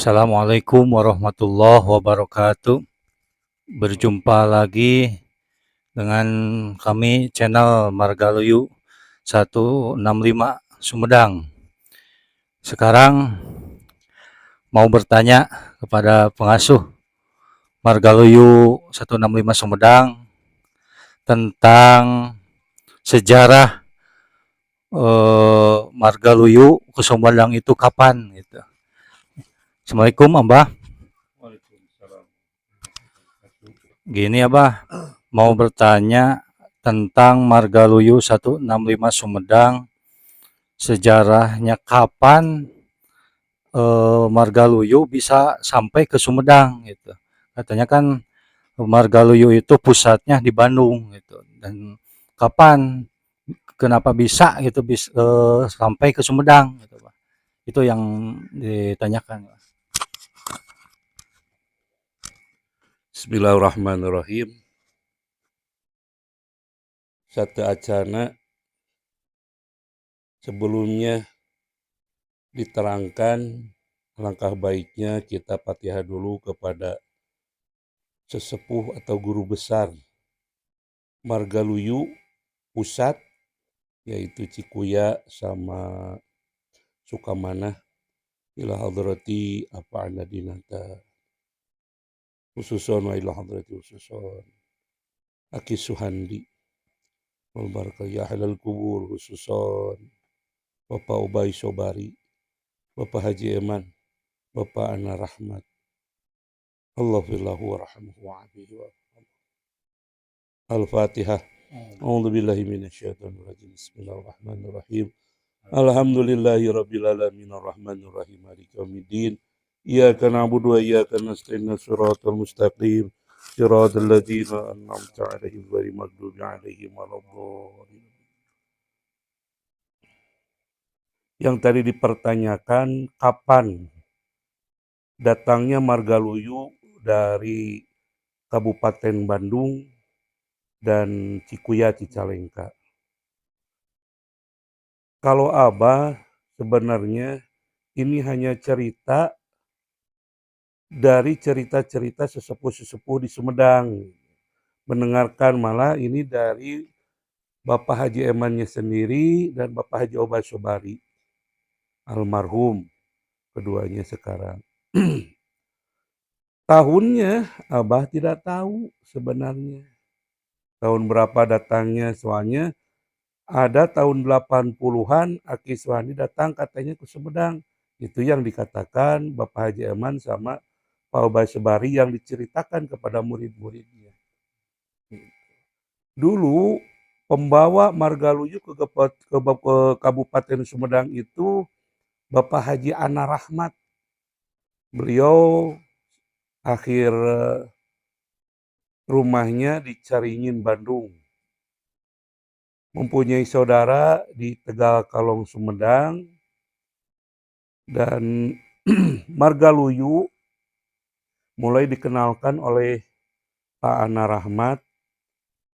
Assalamualaikum warahmatullahi wabarakatuh. Berjumpa lagi dengan kami channel Margaluyu 165 Sumedang. Sekarang mau bertanya kepada pengasuh Margaluyu 165 Sumedang tentang sejarah Margaluyu ke Sumedang itu kapan gitu. Assalamualaikum Abah. Gini Abah, mau bertanya tentang Margaluyu 165 Sumedang, sejarahnya kapan Margaluyu bisa sampai ke Sumedang gitu. Katanya kan Margaluyu itu pusatnya di Bandung gitu. Dan kapan kenapa bisa gitu sampai ke Sumedang gitu, Pak. Itu yang ditanyakan. Bismillahirrahmanirrahim. Satu acana sebelumnya diterangkan langkah baiknya kita Fatihah dulu kepada sesepuh atau guru besar Margaluyu pusat, yaitu Cikuya sama Sukamanah, ila hadrati apa anadinata khususon wa ila hadrati khususon Aki Suhandi wal barakah ya halal kubur khususon Bapak Ubay Sobari, Bapak Haji Eman, Bapak Ana Rahmat. Allahillahu warahmatullahi wabarakatuh. Al-Fatihah. A'udzu billahi minasyaitonir rajim. Bismillahirrahmanirrahim. Alhamdulillahi rabbil alamin arrahmanir rahim maliki yaumiddin. Iyyaka na'budu wa iyyaka nasta'in shiratal mustaqim. Shiratal ladzina an'amta 'alaihim ghairil maghdubi 'alaihim waladdallin. Yang tadi dipertanyakan kapan datangnya Margaluyu dari Kabupaten Bandung dan Cikuya Cicalengka. Kalau Abah sebenarnya ini hanya cerita dari cerita-cerita sesepuh-sesepuh di Sumedang. Mendengarkan malah ini dari Bapak Haji Emannya sendiri dan Bapak Haji Obay Sobari. Almarhum keduanya sekarang. Tahunnya Abah tidak tahu sebenarnya. Tahun berapa datangnya, soalnya ada tahun 80-an Aki Suhandi datang katanya ke Sumedang. Itu yang dikatakan Bapak Haji Eman sama Pak Obay Sobari yang diceritakan kepada murid-muridnya. Dulu pembawa Margaluyu ke Kabupaten Sumedang itu Bapak Haji Ana Rahmat. Beliau akhir rumahnya di Caringin, Bandung. Mempunyai saudara di Tegal Kalong, Sumedang. Dan Margaluyu mulai dikenalkan oleh Pak Ana Rahmat.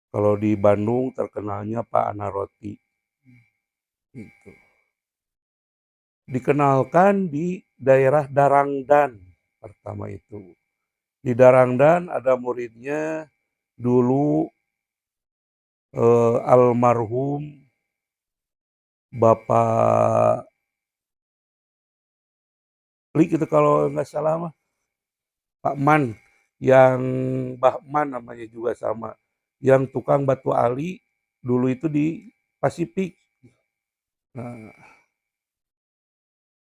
Kalau di Bandung terkenalnya Pak Ana Roti. Gitu. Dikenalkan di daerah Darangdan pertama itu. Di Darangdan ada muridnya dulu almarhum Bapak Lik itu kalau nggak salah mah Pak Man, yang Bahman namanya juga sama, yang tukang batu ali dulu itu di Pasifik. Nah,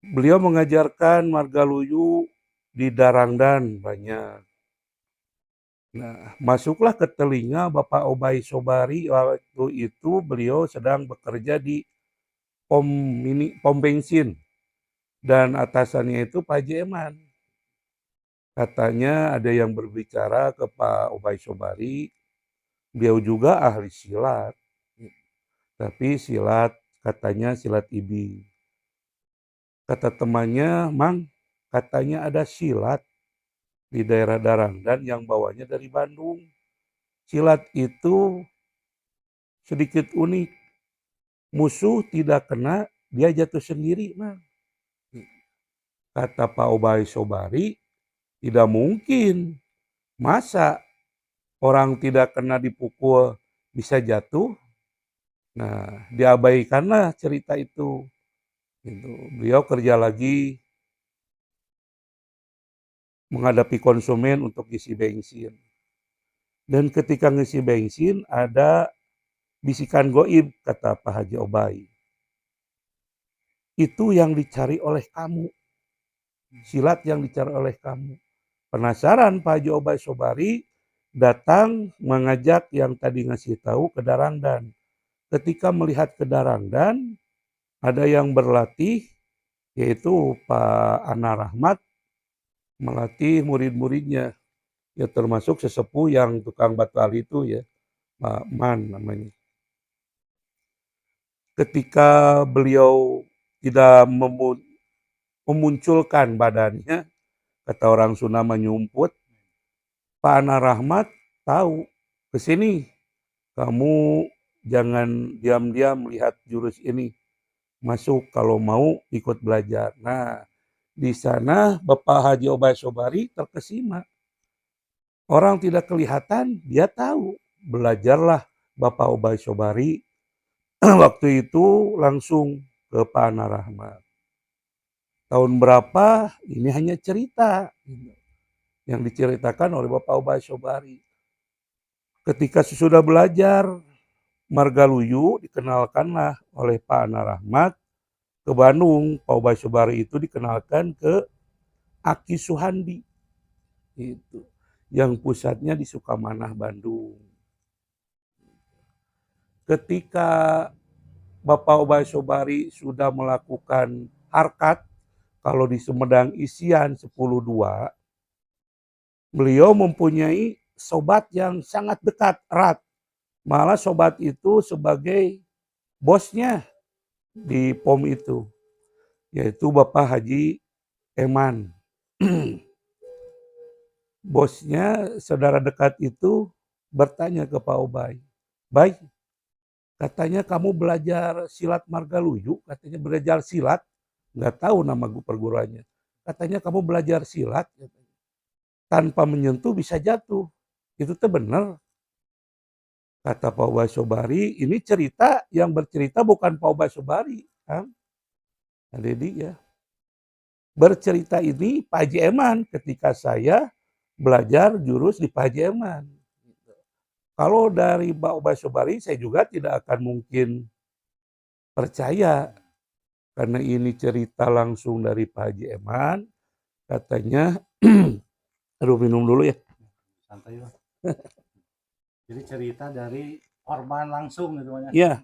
beliau mengajarkan Margaluyu di Darangdan banyak. Nah, masuklah ke telinga Bapak Obay Sobari waktu itu beliau sedang bekerja di pom bensin dan atasannya itu Pak Jeman. Katanya ada yang berbicara ke Pak Obay Sobari, beliau juga ahli silat, tapi silat katanya silat ibi. Kata temannya, Mang, katanya ada silat di daerah Darangdan yang bawanya dari Bandung. Silat itu sedikit unik. Musuh tidak kena, dia jatuh sendiri, Mang. Kata Pak Obay Sobari, tidak mungkin. Masa orang tidak kena dipukul bisa jatuh? Nah, diabaikanlah cerita itu. Gitu. Beliau kerja lagi menghadapi konsumen untuk isi bensin. Dan ketika ngisi bensin ada bisikan goib, kata Pak Haji Obay. Itu yang dicari oleh kamu. Silat yang dicari oleh kamu. Penasaran Pak Haji Obay Sobari datang mengajak yang tadi ngasih tahu ke Darangdan. Ketika melihat ke Darangdan, ada yang berlatih, yaitu Pak Ana Rahmat melatih murid-muridnya. Ya termasuk sesepuh yang tukang batu ali itu ya, Pak Man namanya. Ketika beliau tidak memunculkan badannya, kata orang Sunda menyumput, Pak Ana Rahmat tahu, ke sini kamu jangan diam-diam lihat jurus ini. Masuk kalau mau ikut belajar. Nah, di sana Bapak Haji Obay Sobari terkesima. Orang tidak kelihatan, dia tahu. Belajarlah Bapak Obay Sobari. Waktu itu langsung ke Pak Ana Rahmat. Tahun berapa? Ini hanya cerita yang diceritakan oleh Bapak Obay Sobari. Ketika sesudah belajar, Margaluyu dikenalkanlah oleh Pak Ana Rahmat ke Bandung. Pak Obay Sobari itu dikenalkan ke Aki Suhandi, itu yang pusatnya di Sukamanah, Bandung. Ketika Bapak Obay Sobari sudah melakukan harkat, kalau di Sumedang isian 10-2, beliau mempunyai sobat yang sangat dekat, erat. Malah sobat itu sebagai bosnya di POM itu, yaitu Bapak Haji Eman. Bosnya, saudara dekat itu bertanya ke Pak Obay, "Bay, katanya kamu belajar silat Margaluyu, katanya belajar silat, nggak tahu nama perguruannya. Katanya kamu belajar silat, tanpa menyentuh bisa jatuh. Itu tuh benar." Kata Pak Obay Sobari, ini cerita yang bercerita bukan Pak Obay Sobari, kan? Jadi ya, bercerita ini Pak Haji Eman ketika saya belajar jurus di Pak Haji Eman. Kalau dari Pak Obay Sobari saya juga tidak akan mungkin percaya, karena ini cerita langsung dari Pak Haji Eman. Katanya, aduh minum dulu ya. Santai lah. Jadi cerita dari korban langsung gitu ya. Iya,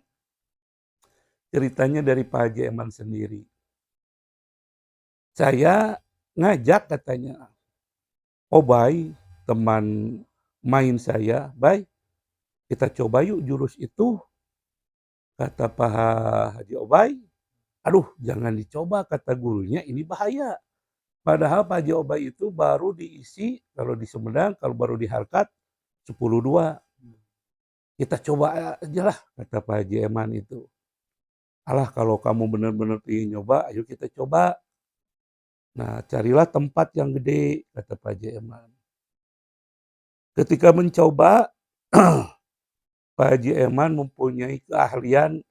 ceritanya dari Pak Haji Eman sendiri. Saya ngajak katanya, Obay, teman main saya, Bay, kita coba yuk jurus itu. Kata Pak Haji Obay, aduh jangan dicoba, kata gurunya, ini bahaya. Padahal Pak Haji Obay itu baru diisi, kalau di Sumedang, kalau baru di harkat 10-2. Kita coba aja lah, kata Pak Haji Eman itu. Alah kalau kamu benar-benar ingin nyoba, ayo kita coba. Nah carilah tempat yang gede, kata Pak Haji Eman. Ketika mencoba, Pak Haji Eman mempunyai keahlian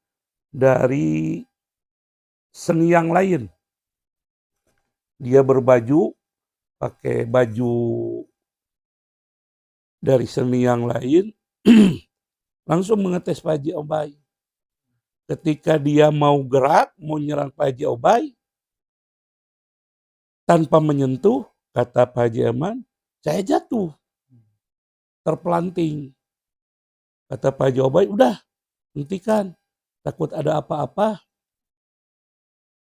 dari seni yang lain. Dia berbaju, pakai baju dari seni yang lain, langsung mengetes Pak Haji Obay. Ketika dia mau gerak, mau nyerang Pak Haji Obay, tanpa menyentuh, kata Pak Haji Eman, saya jatuh, terpelanting. Kata Pak Haji Obay, udah, hentikan, takut ada apa-apa.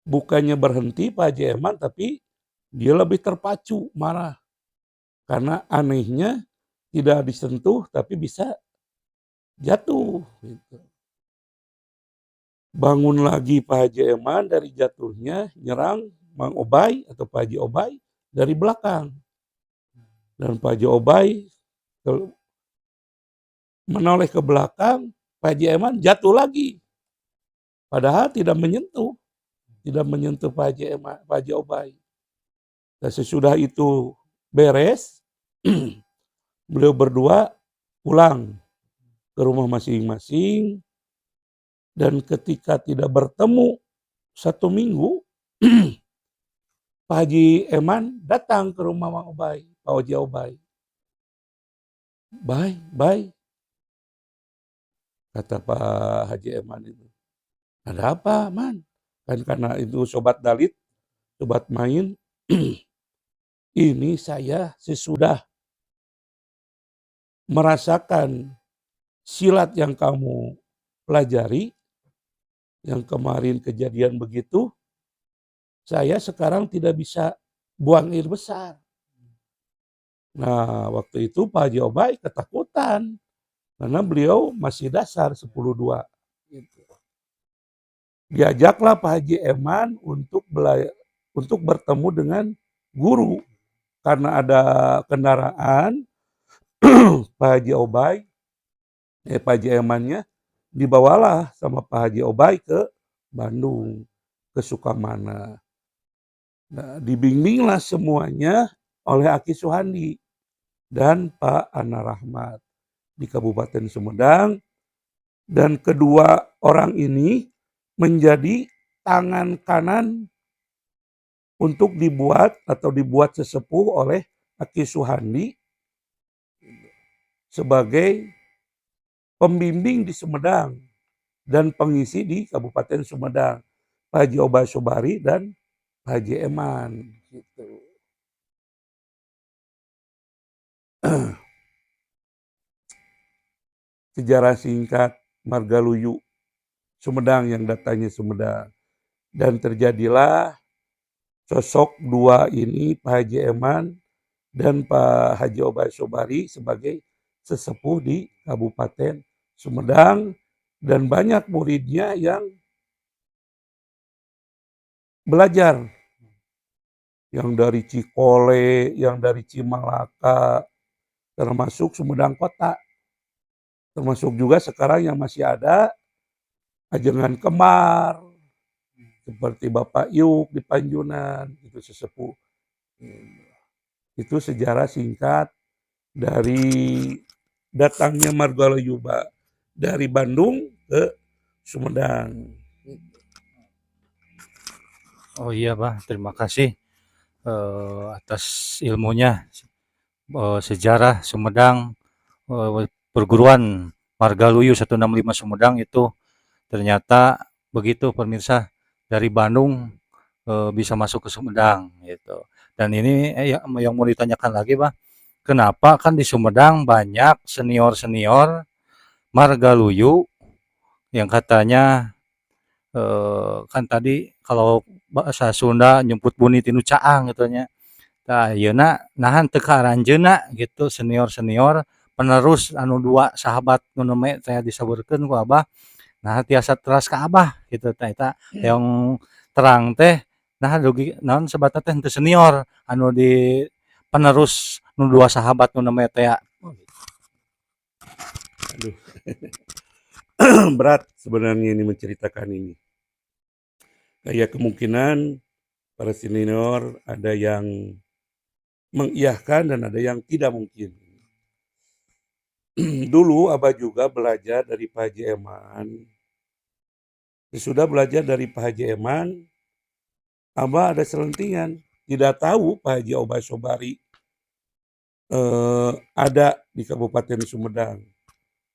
Bukannya berhenti Pak Haji Eman, tapi dia lebih terpacu, marah. Karena anehnya tidak disentuh, tapi bisa jatuh. Gitu. Bangun lagi Pak Haji Eman dari jatuhnya, nyerang Mang Obay atau Pak Haji Obay dari belakang. Dan Pak Haji Obay menoleh ke belakang, Pak Haji Eman jatuh lagi. Padahal tidak menyentuh Pak Haji Obay. Nah, sesudah itu beres, beliau berdua pulang ke rumah masing-masing, dan ketika tidak bertemu 1 minggu, Pak Haji Eman datang ke rumah Mang Obay, Pak Haji Obay. Bay, kata Pak Haji Eman itu. Ada apa, Man? Kan karena itu sobat dalit, sobat main. Ini saya sesudah merasakan silat yang kamu pelajari, yang kemarin kejadian begitu, saya sekarang tidak bisa buang air besar. Nah, waktu itu Pak Haji Obay ketakutan karena beliau masih dasar 10-2. Diajaklah Pak Haji Eman untuk bertemu dengan guru karena ada kendaraan. Pak Haji Obay, Pak Haji Emannya dibawalah sama Pak Haji Obay ke Bandung, ke Sukamana. Nah, dibimbinglah semuanya oleh Aki Suhandi dan Pak Ana Rahmat di Kabupaten Sumedang, dan kedua orang ini menjadi tangan kanan untuk dibuat sesepuh oleh Aki Suhandi sebagai pembimbing di Sumedang dan pengisi di Kabupaten Sumedang, Pak Haji Obay Sobari dan Pak Haji Eman. Gitu. Sejarah singkat Margaluyu Sumedang yang datangnya Sumedang. Dan terjadilah sosok dua ini, Pak Haji Eman dan Pak Haji Obay Sobari, sebagai sesepuh di Kabupaten Sumedang, dan banyak muridnya yang belajar, yang dari Cikole, yang dari Cimalaka, termasuk Sumedang Kota, termasuk juga sekarang yang masih ada Ajengan Kemar, seperti Bapak Yuk di Panjunan, itu sesepuh. Itu sejarah singkat dari datangnya Margaluyu dari Bandung ke Sumedang. Oh iya, Pak, terima kasih atas ilmunya. Sejarah Sumedang, perguruan Margaluyu 165 Sumedang itu ternyata begitu pemirsa, dari Bandung bisa masuk ke Sumedang gitu. Dan ini yang mau ditanyakan lagi, Pak, kenapa kan di Sumedang banyak senior-senior Margaluyu yang katanya kan tadi kalau bahasa Sunda nyebut buni tinu caang gitu nya. Tah ayeuna nahan teu karanjeunna gitu, senior-senior penerus anu dua sahabat nu neme teh disabeurkeun ku Abah. Nah tiasa teras ka Abah gitu tah eta yang terang teh nah dugi naon sebatna teh henteu senior anu di penerus nu dua sahabat nu neme teh. Aduh. Berat sebenarnya ini menceritakan ini. Kayak kemungkinan para senior ada yang mengiyahkan dan ada yang tidak mungkin. Dulu Abah juga belajar dari Pak Haji Eman. Sesudah belajar dari Pak Haji Eman, Abah ada selentingan. Tidak tahu Pak Haji Obay Sobari ada di Kabupaten Sumedang.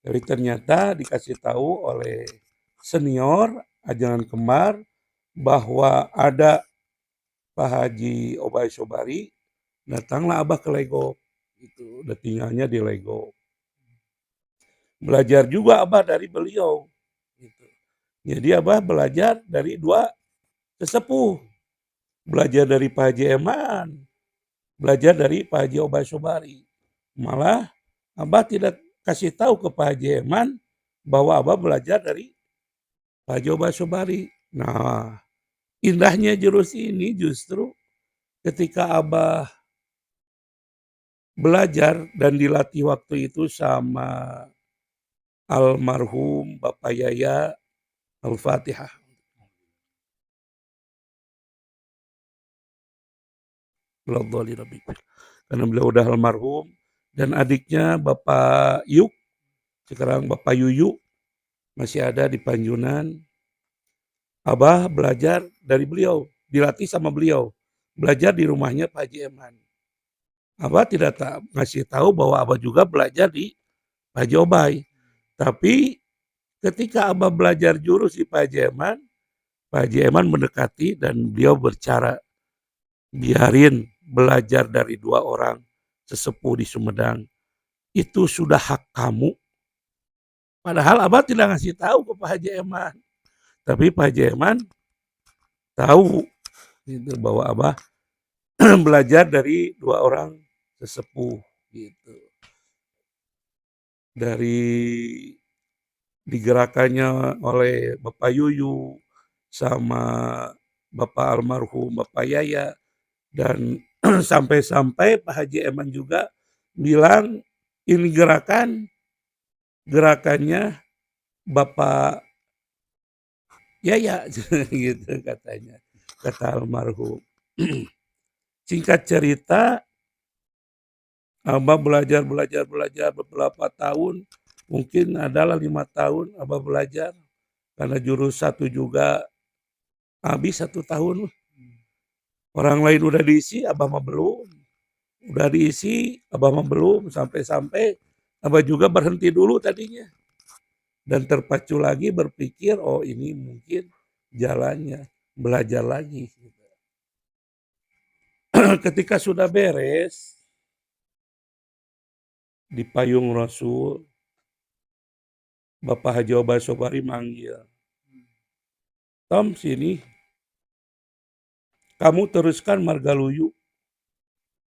Jadi ternyata dikasih tahu oleh senior Ajengan Kemar bahwa ada Pak Haji Obay Sobari. Datanglah Abah ke Legok. Itu udah tinggalnya di Legok. Belajar juga Abah dari beliau. Gitu. Jadi Abah belajar dari dua sesepuh. Belajar dari Pak Haji Eman, belajar dari Pak Haji Obay Sobari. Malah Abah tidak kasih tahu ke Pak Haji Eman bahwa Abah belajar dari Pak Haji Obay Sobari. Nah, indahnya jurus ini justru ketika Abah belajar dan dilatih waktu itu sama almarhum Bapak Yaya. Al-Fatihah. Waladhdallin, amin. Karena beliau udah almarhum dan adiknya Bapak Yuk, sekarang Bapak Yuyu masih ada di Panjunan. Abah belajar dari beliau, dilatih sama beliau, belajar di rumahnya Pak Haji Eman. Abah tidak ngasih tahu bahwa Abah juga belajar di Pak Haji Obay. Tapi ketika Abah belajar jurus di Pak Haji Eman mendekati dan beliau bercara, biarin belajar dari 2 orang sesepuh di Sumedang. Itu sudah hak kamu. Padahal Abah tidak ngasih tahu ke Pak Haji Eman. Tapi Pak Haji Eman tahu gitu, bahwa Abah belajar dari 2 orang sesepuh gitu. Dari digerakannya oleh Bapak Yuyu sama Bapak almarhum Bapak Yaya dan sampai-sampai Pak Haji Eman juga bilang ini gerakannya Bapak Yaya gitu katanya, kata almarhum. Singkat cerita, Abah belajar beberapa tahun, mungkin adalah 5 tahun Abah belajar, karena jurus 1 juga habis 1 tahun. Orang lain udah diisi, Abah mah belum. Udah diisi, Abah mah belum, sampai-sampai Abah juga berhenti dulu tadinya. Dan terpacu lagi berpikir, oh ini mungkin jalannya, belajar lagi. Ketika sudah beres, di payung Rasul, Bapak Haji Obay Sobari manggil, Tom sini, kamu teruskan Margaluyu,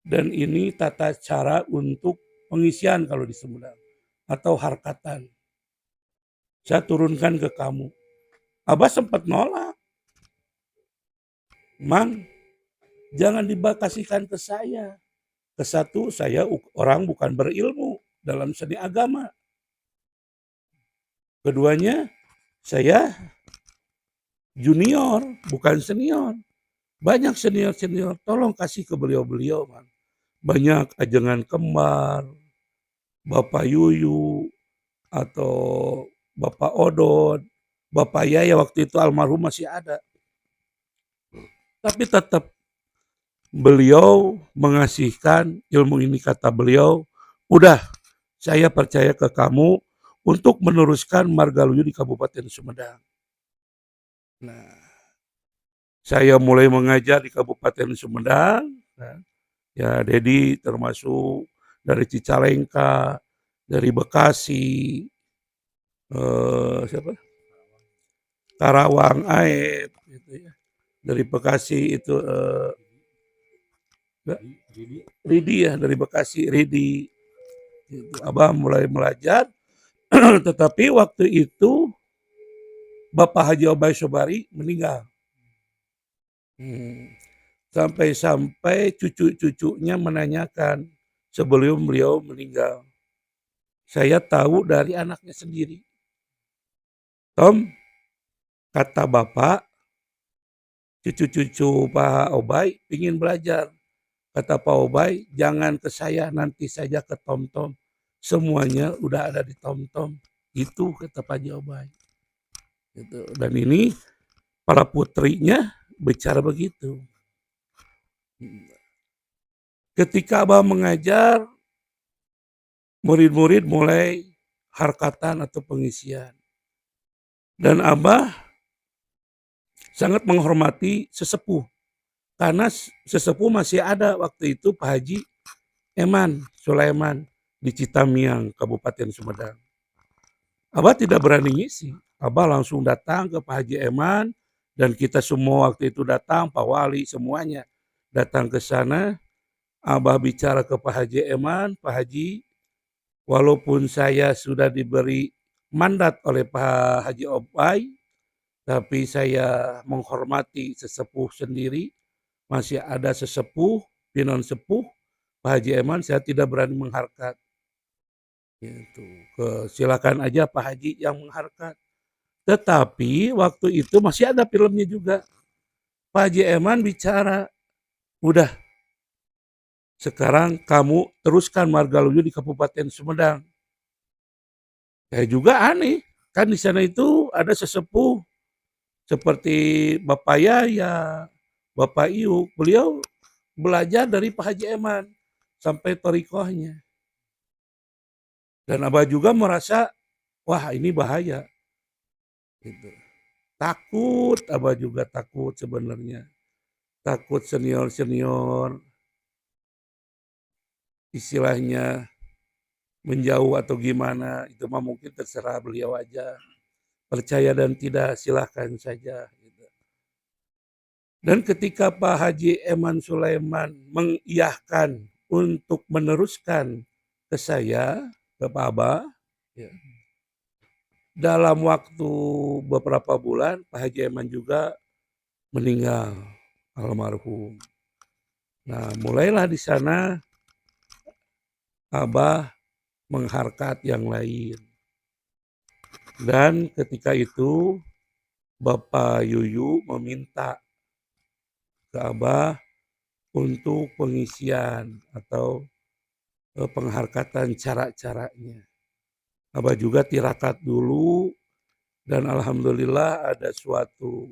dan ini tata cara untuk pengisian kalau di Sumedang, atau harkatan. Saya turunkan ke kamu. Abah sempat nolak. Mang, jangan dibakasikan ke saya. Ke satu, saya orang bukan berilmu dalam seni agama. Keduanya, saya junior, bukan senior. Banyak senior-senior, tolong kasih ke beliau-beliau, Mang. Banyak ajengan kembar, Bapak Yuyu, atau Bapak Odon, Bapak Yaya waktu itu almarhum masih ada. Tapi tetap beliau mengasihkan ilmu ini, kata beliau, udah saya percaya ke kamu untuk meneruskan Margaluyu di Kabupaten Sumedang. Nah, saya mulai mengajar di Kabupaten Sumedang. Ya, Dedi termasuk dari Cicalengka, dari Bekasi, siapa? Karawang, Aep, gitu ya. Dari Bekasi itu Ridi ya, dari Bekasi Ridi. Gitu. Abah mulai belajar, tetapi waktu itu Bapak Haji Obay Sobari meninggal. Sampai-sampai cucu-cucunya menanyakan sebelum beliau meninggal. Saya tahu dari anaknya sendiri. Tom, kata Bapak, cucu-cucu Pak Obay ingin belajar. Kata Pak Obay, jangan ke saya, nanti saja ke Tom-Tom. Semuanya udah ada di Tom-Tom. Itu kata Pak Haji Obay. Gitu. Dan ini para putrinya bicara begitu. Ketika Abah mengajar, murid-murid mulai harkatan atau pengisian. Dan Abah sangat menghormati sesepuh. Karena sesepuh masih ada waktu itu Pak Haji Eman Sulaiman di Citamiang, Kabupaten Sumedang. Abah tidak berani ngisi. Abah langsung datang ke Pak Haji Eman dan kita semua waktu itu datang, Pak Wali semuanya datang ke sana. Abah bicara ke Pak Haji Eman, Pak Haji, walaupun saya sudah diberi mandat oleh Pak Haji Obay, tapi saya menghormati sesepuh sendiri. Masih ada sesepuh, pinon sepuh, Pak Haji Eman, saya tidak berani mengharkat. Gitu. Silakan aja Pak Haji yang mengharkat. Tetapi waktu itu masih ada filmnya juga. Pak Haji Eman bicara, udah Sekarang kamu teruskan Margaluyu di Kabupaten Sumedang. Saya juga aneh, kan di sana itu ada sesepuh seperti Bapak Yaya, Bapak Iuk, beliau belajar dari Pak Haji Eman sampai torikohnya. Dan Abah juga merasa, wah ini bahaya. Gitu. Takut, Abah juga takut sebenarnya. Takut senior-senior istilahnya menjauh atau gimana, itu mah mungkin terserah beliau aja. Percaya dan tidak silahkan saja. Gitu. Dan ketika Pak Haji Eman Sulaiman mengiyahkan untuk meneruskan ke saya, ke Pak Abah, ya, dalam waktu beberapa bulan Pak Haji Eman juga meninggal, almarhum. Nah, mulailah di sana Abah mengharkat yang lain. Dan ketika itu Bapak Yuyu meminta ke Abah untuk pengisian atau pengharkatan cara-caranya. Abah juga tirakat dulu dan alhamdulillah ada suatu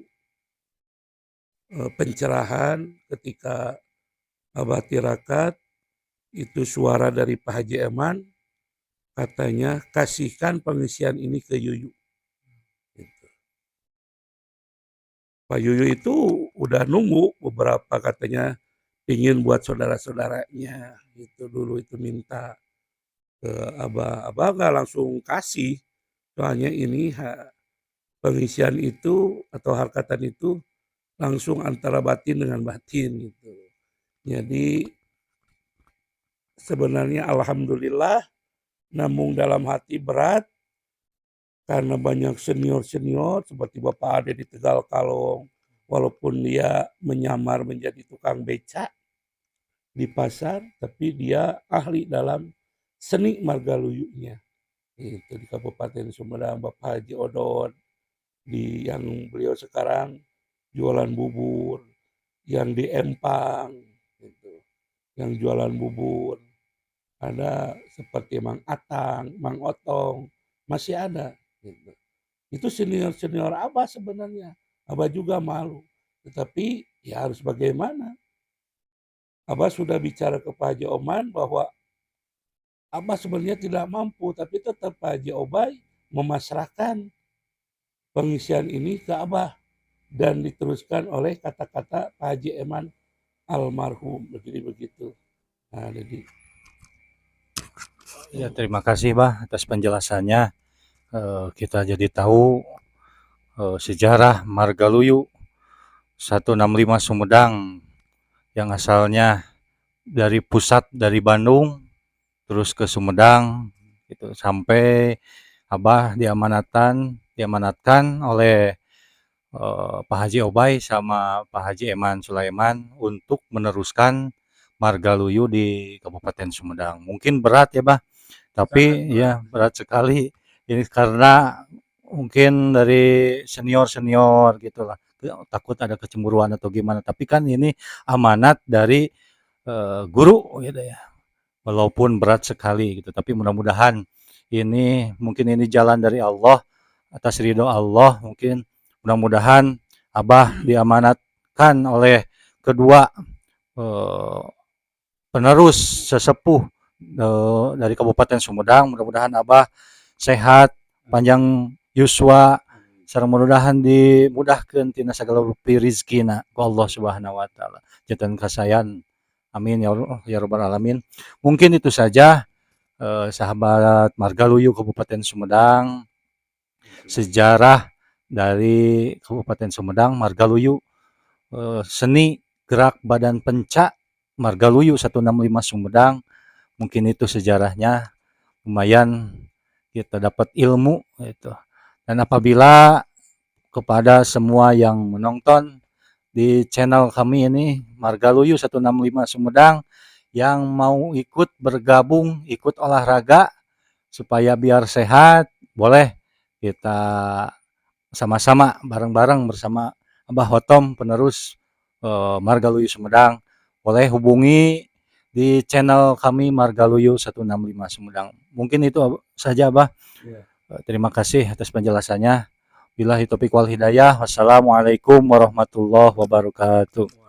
pencerahan ketika Abah tirakat, itu suara dari Pak Haji Eman, katanya kasihkan pengisian ini ke Yuyu. Gitu. Pak Yuyu itu udah nunggu beberapa, katanya ingin buat saudara-saudaranya, gitu dulu itu minta ke Abah. Abah nggak langsung kasih, soalnya ini pengisian itu atau harkatan itu langsung antara batin dengan batin gitu. Jadi sebenarnya alhamdulillah, namun dalam hati berat karena banyak senior-senior seperti Bapak Ade di Tegal Kalong, walaupun dia menyamar menjadi tukang beca di pasar, tapi dia ahli dalam seni margaluyunya. Itu di Kabupaten Sumedang, Bapak Haji Odon, yang beliau sekarang jualan bubur, yang di Empang, gitu, yang jualan bubur. Ada seperti Mang Atang, Mang Otong, masih ada. Gitu. Itu senior-senior Abah sebenarnya. Abah juga malu. Tetapi ya harus bagaimana? Abah sudah bicara ke Pak Haji Oman bahwa Abah sebenarnya tidak mampu, tapi tetap Pak Haji Obai memasrahkan pengisian ini ke Abah dan diteruskan oleh kata-kata Pak Haji Eman almarhum. Begini begitu. Nah, jadi Ya, terima kasih Bah atas penjelasannya. Kita jadi tahu sejarah Margaluyu 165 Sumedang yang asalnya dari pusat dari Bandung terus ke Sumedang gitu sampai Abah diamanatkan oleh Pak Haji Obai sama Pak Haji Eman Sulaiman untuk meneruskan Margaluyu di Kabupaten Sumedang. Mungkin berat ya, Bah, tapi ya berat sekali. Ini karena mungkin dari senior-senior gitulah. Takut ada kecemburuan atau gimana. Tapi kan ini amanat dari guru gitu ya. Walaupun berat sekali gitu, tapi mudah-mudahan ini jalan dari Allah, atas ridho Allah, mungkin mudah-mudahan Abah diamanatkan oleh kedua eh, penerus sesepuh dari Kabupaten Sumedang. Mudah-mudahan Abah sehat, panjang yuswa, sareng mudah-mudahan dimudahkeun tina sagala rupi rizkina ku Allah Subhanahu wa taala. Janten kasayan. Amin ya Allah ya rabbal alamin. Mungkin itu saja sahabat Margaluyu Kabupaten Sumedang, sejarah dari Kabupaten Sumedang, Margaluyu, seni gerak badan penca Margaluyu 165 Sumedang. Mungkin itu sejarahnya, lumayan kita dapat ilmu itu. Dan apabila kepada semua yang menonton di channel kami ini Margaluyu 165 Sumedang yang mau ikut bergabung, ikut olahraga supaya biar sehat, boleh kita sama-sama bareng-bareng bersama Abah Hotom penerus Margaluyu Sumedang. Boleh hubungi di channel kami Margaluyu 165 Sumedang. Mungkin itu saja Abah. Iya. Terima kasih atas penjelasannya. Billahi taufiq wal hidayah. Wassalamualaikum warahmatullahi wabarakatuh.